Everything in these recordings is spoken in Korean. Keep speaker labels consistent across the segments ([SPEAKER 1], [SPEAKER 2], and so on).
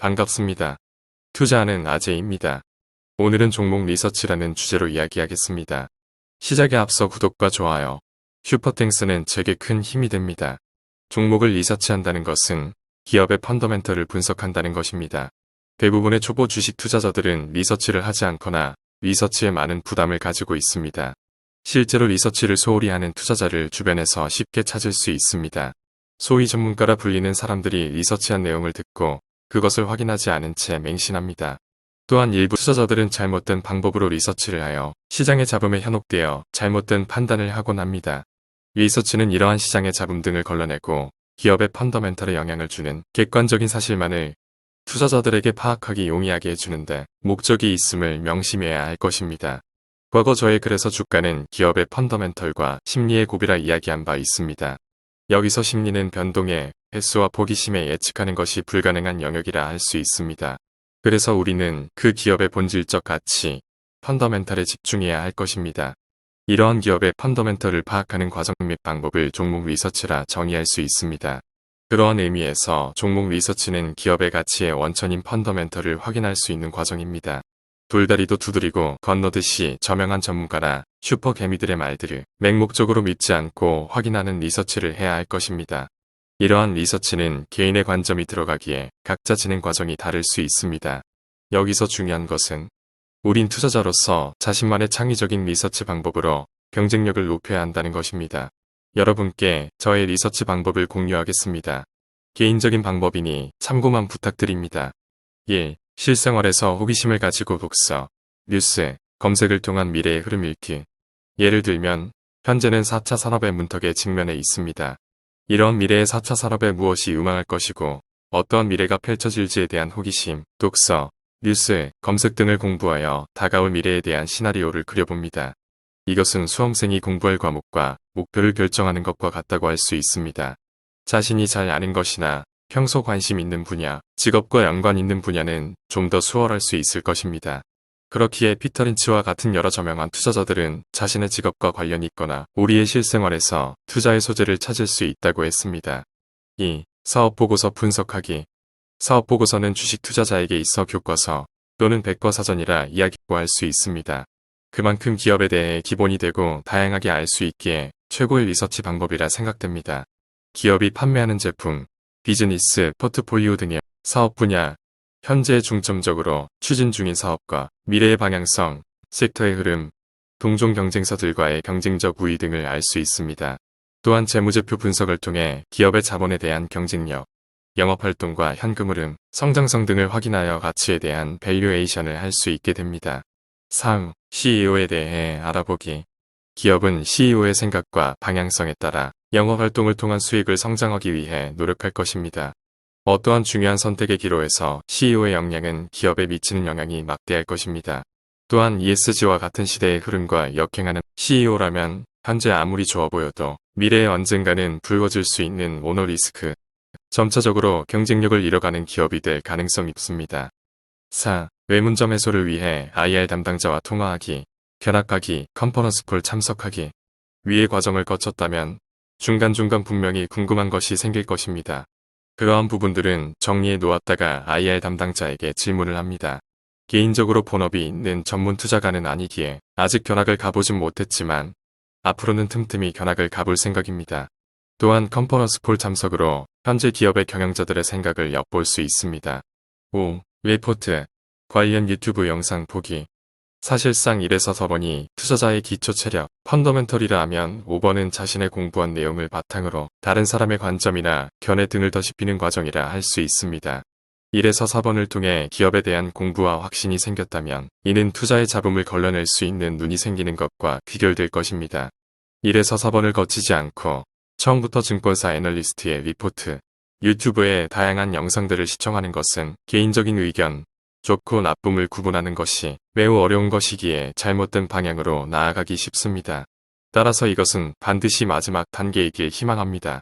[SPEAKER 1] 반갑습니다. 투자하는 아재입니다. 오늘은 종목 리서치라는 주제로 이야기하겠습니다. 시작에 앞서 구독과 좋아요, 슈퍼땡스는 제게 큰 힘이 됩니다. 종목을 리서치한다는 것은 기업의 펀더멘털을 분석한다는 것입니다. 대부분의 초보 주식 투자자들은 리서치를 하지 않거나 리서치에 많은 부담을 가지고 있습니다. 실제로 리서치를 소홀히 하는 투자자를 주변에서 쉽게 찾을 수 있습니다. 소위 전문가라 불리는 사람들이 리서치한 내용을 듣고 그것을 확인하지 않은 채 맹신합니다. 또한 일부 투자자들은 잘못된 방법으로 리서치를 하여 시장의 잡음에 현혹되어 잘못된 판단을 하곤 합니다. 리서치는 이러한 시장의 잡음 등을 걸러내고 기업의 펀더멘털에 영향을 주는 객관적인 사실만을 투자자들에게 파악하기 용이하게 해주는데 목적이 있음을 명심해야 할 것입니다. 과거 저의 글에서 주가는 기업의 펀더멘털과 심리의 고비라 이야기한 바 있습니다. 여기서 심리는 변동의 횟수와 호기심에 예측하는 것이 불가능한 영역이라 할 수 있습니다. 그래서 우리는 그 기업의 본질적 가치, 펀더멘털에 집중해야 할 것입니다. 이러한 기업의 펀더멘털을 파악하는 과정 및 방법을 종목 리서치라 정의할 수 있습니다. 그러한 의미에서 종목 리서치는 기업의 가치의 원천인 펀더멘털을 확인할 수 있는 과정입니다. 돌다리도 두드리고 건너듯이 저명한 전문가나 슈퍼 개미들의 말들을 맹목적으로 믿지 않고 확인하는 리서치를 해야 할 것입니다. 이러한 리서치는 개인의 관점이 들어가기에 각자 진행 과정이 다를 수 있습니다. 여기서 중요한 것은 우린 투자자로서 자신만의 창의적인 리서치 방법으로 경쟁력을 높여야 한다는 것입니다. 여러분께 저의 리서치 방법을 공유하겠습니다. 개인적인 방법이니 참고만 부탁드립니다. 1. 실생활에서 호기심을 가지고 독서, 뉴스, 검색을 통한 미래의 흐름 읽기. 예를 들면 현재는 4차 산업의 문턱에 직면해 있습니다. 이런 미래의 4차 산업에 무엇이 음악할 것이고 어떠한 미래가 펼쳐질지에 대한 호기심, 독서, 뉴스, 검색 등을 공부하여 다가올 미래에 대한 시나리오를 그려봅니다. 이것은 수험생이 공부할 과목과 목표를 결정하는 것과 같다고 할 수 있습니다. 자신이 잘 아는 것이나 평소 관심 있는 분야, 직업과 연관 있는 분야는 좀 더 수월할 수 있을 것입니다. 그렇기에 피터 린치와 같은 여러 저명한 투자자들은 자신의 직업과 관련이 있거나 우리의 실생활에서 투자의 소재를 찾을 수 있다고 했습니다. 2. 사업보고서 분석하기. 사업보고서는 주식 투자자에게 있어 교과서 또는 백과사전이라 이야기고 할 수 있습니다. 그만큼 기업에 대해 기본이 되고 다양하게 알 수 있기에 최고의 리서치 방법이라 생각됩니다. 기업이 판매하는 제품, 비즈니스, 포트폴리오 등의 사업 분야, 현재 중점적으로 추진 중인 사업과 미래의 방향성, 섹터의 흐름, 동종 경쟁사들과의 경쟁적 우위 등을 알 수 있습니다. 또한 재무제표 분석을 통해 기업의 자본에 대한 경쟁력, 영업활동과 현금 흐름, 성장성 등을 확인하여 가치에 대한 밸류에이션을 할 수 있게 됩니다. 3. CEO에 대해 알아보기. 기업은 CEO의 생각과 방향성에 따라 영업활동을 통한 수익을 성장하기 위해 노력할 것입니다. 어떠한 중요한 선택의 기로에서 CEO의 역량은 기업에 미치는 영향이 막대할 것입니다. 또한 ESG와 같은 시대의 흐름과 역행하는 CEO라면 현재 아무리 좋아 보여도 미래에 언젠가는 불거질 수 있는 오너 리스크, 점차적으로 경쟁력을 잃어가는 기업이 될 가능성이 높습니다. 4. 외문점 해소를 위해 IR 담당자와 통화하기, 견학하기, 컨퍼런스콜 참석하기. 위의 과정을 거쳤다면 중간중간 분명히 궁금한 것이 생길 것입니다. 그러한 부분들은 정리해 놓았다가 IR 담당자에게 질문을 합니다. 개인적으로 본업이 있는 전문 투자가는 아니기에 아직 견학을 가보진 못했지만 앞으로는 틈틈이 견학을 가볼 생각입니다. 또한 컨퍼런스콜 참석으로 현재 기업의 경영자들의 생각을 엿볼 수 있습니다. 5. 리포트, 관련 유튜브 영상 보기. 사실상 1에서 4번이 투자자의 기초 체력, 펀더멘털이라 하면 5번은 자신의 공부한 내용을 바탕으로 다른 사람의 관점이나 견해 등을 더짚히는 과정이라 할 수 있습니다. 1에서 4번을 통해 기업에 대한 공부와 확신이 생겼다면 이는 투자의 잡음을 걸러낼 수 있는 눈이 생기는 것과 귀결될 것입니다. 1에서 4번을 거치지 않고 처음부터 증권사 애널리스트의 리포트, 유튜브의 다양한 영상들을 시청하는 것은 개인적인 의견, 좋고 나쁨을 구분하는 것이 매우 어려운 것이기에 잘못된 방향으로 나아가기 쉽습니다. 따라서 이것은 반드시 마지막 단계이길 희망합니다.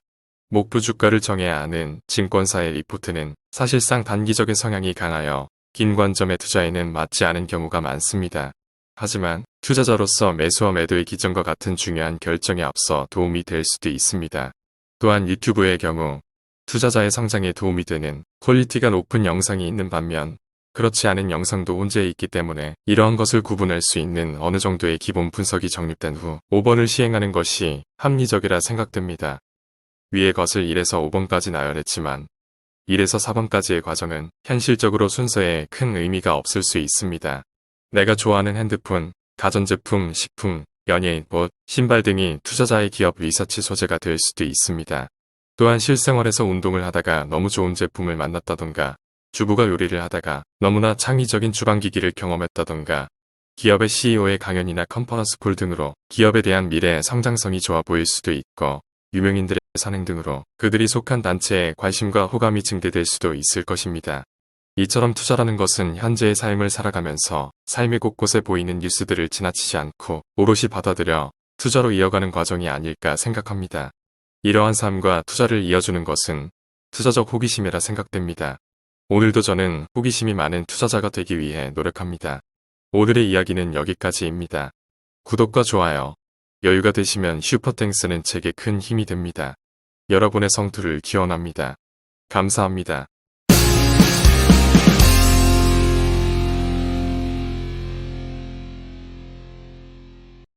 [SPEAKER 1] 목표 주가를 정해야 하는 증권사의 리포트는 사실상 단기적인 성향이 강하여 긴 관점의 투자에는 맞지 않은 경우가 많습니다. 하지만 투자자로서 매수와 매도의 기점과 같은 중요한 결정에 앞서 도움이 될 수도 있습니다. 또한 유튜브의 경우 투자자의 성장에 도움이 되는 퀄리티가 높은 영상이 있는 반면 그렇지 않은 영상도 혼재해 있기 때문에 이러한 것을 구분할 수 있는 어느 정도의 기본 분석이 정립된 후 5번을 시행하는 것이 합리적이라 생각됩니다. 위의 것을 1에서 5번까지 나열했지만 1에서 4번까지의 과정은 현실적으로 순서에 큰 의미가 없을 수 있습니다. 내가 좋아하는 핸드폰, 가전제품, 식품, 연예인, 옷, 신발 등이 투자자의 기업 리서치 소재가 될 수도 있습니다. 또한 실생활에서 운동을 하다가 너무 좋은 제품을 만났다던가 주부가 요리를 하다가 너무나 창의적인 주방기기를 경험했다던가 기업의 CEO의 강연이나 컨퍼런스 콜 등으로 기업에 대한 미래 성장성이 좋아 보일 수도 있고 유명인들의 선행 등으로 그들이 속한 단체에 관심과 호감이 증대될 수도 있을 것입니다. 이처럼 투자라는 것은 현재의 삶을 살아가면서 삶의 곳곳에 보이는 뉴스들을 지나치지 않고 오롯이 받아들여 투자로 이어가는 과정이 아닐까 생각합니다. 이러한 삶과 투자를 이어주는 것은 투자적 호기심이라 생각됩니다. 오늘도 저는 호기심이 많은 투자자가 되기 위해 노력합니다. 오늘의 이야기는 여기까지입니다. 구독과 좋아요, 여유가 되시면 슈퍼땡스는 제게 큰 힘이 됩니다. 여러분의 성투를 기원합니다. 감사합니다.